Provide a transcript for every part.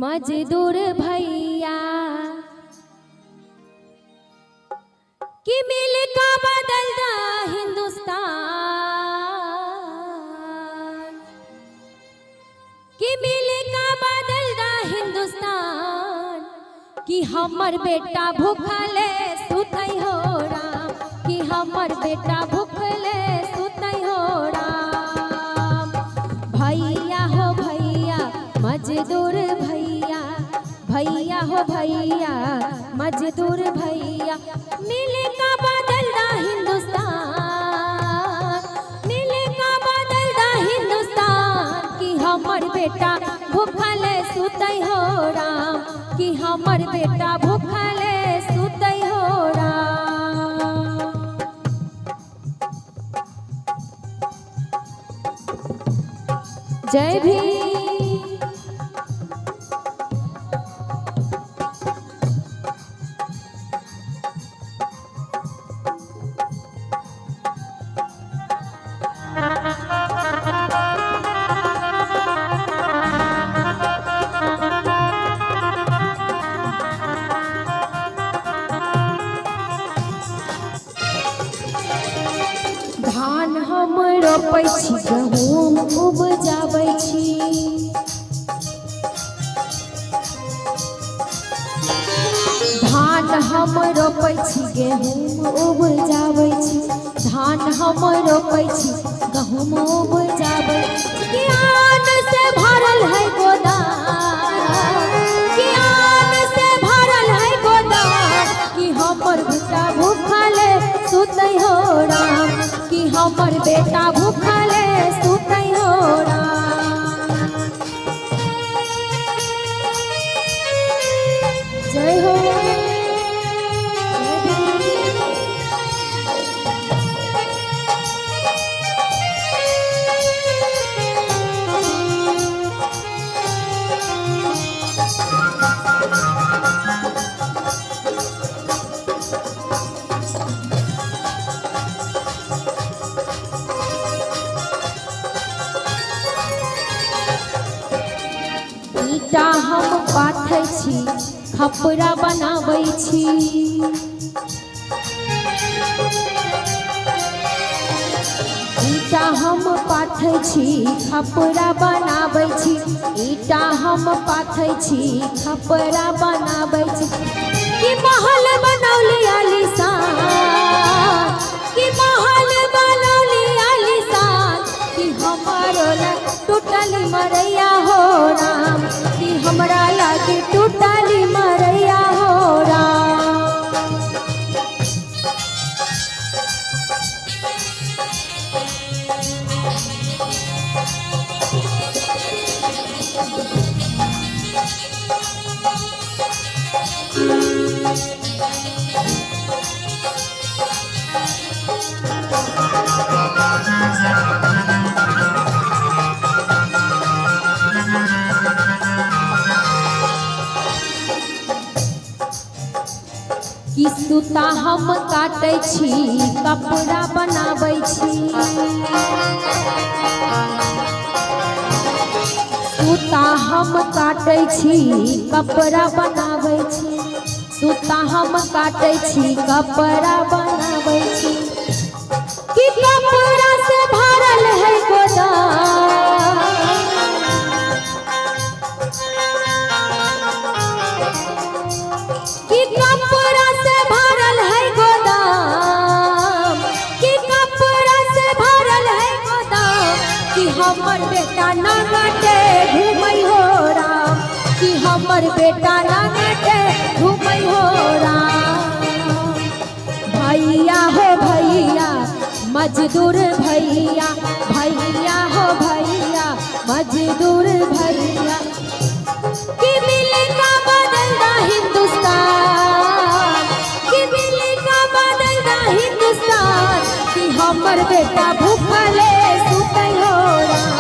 मजदूर भैया कि मिल का बदलता हिंदुस्तान, कि मिल का बदलता हिंदुस्तान, कि हमर बेटा भूखले सुतई हो राम, कि हमर बेटा भूखले सुतई हो राम। भैया हो भैया मजदूर भैया, भैया हो भैया मजदूर भैया, मिले का बदलता हिंदुस्तान, मिले का बदलता हिंदुस्तान, कि हमर बेटा भूखले सुतई हो राम, कि हमर बेटा भूखले सुतई हो राम। जय भीम। धान हम रोपै छी, गहूम उपजाबै छी, धान हम रोपै छी, गेहूँ उपजाबै छी, धान हम रोपै छी, गहूम उपजाबै छी, कि आन से भरल है गोदाम, कि आन से भरल है गोदाम, कि हमर बेटा भूखले सुतई हो राम, कि हमर बेटा भूखले सुतई हो राम। जय हो। ईटा हम पाथै छी, खपरा बनाबै छी, ईटा हम पाथै छी, खपरा बनाबै छी, ईटा हम पाथै छी, खपरा बनाबै छी, कि महल बनौली आलीशान, कि महल बनौली आलीशान, कि हमरो लग टूटली मरैया हो राम, कि हमरा लागे टूटली मरैया हो राम। कि सूता हम काटै छी, कपड़ा बनाबै छी, सूता हम काटै छी, कपड़ा बनाबै छी, सूता हम काटै छी, कपड़ा बनाबै छी, कि कपड़ा से भरल है गोदाम, कि कपड़ा से भरल है गोदाम, कि कपड़ा से भरल है गोदाम, कि हमर बेटा नंगटे घूमै हो राम, कि हमर बेटा नंगटे घूमै हो राम। भैया हो भैया मजदूर भैया, भैया हो भैया मजदूर भैया, कि मिले का बदलता हिंदुस्तान, कि मिले का बदलता हिंदुस्तान, कि हमर बेटा भूखले सुतई हो राम,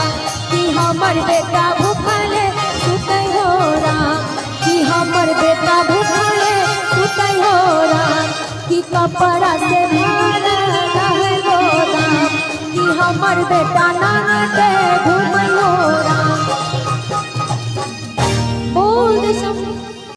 कि हमर बेटा भूखले सुतई हो राम, कि हमर बेटा भूखले सुतई हो राम, कि कपड़ा से भरल है गोदाम, कि हमर बेटा नांगटे घूमै हो राम। बोल के सामने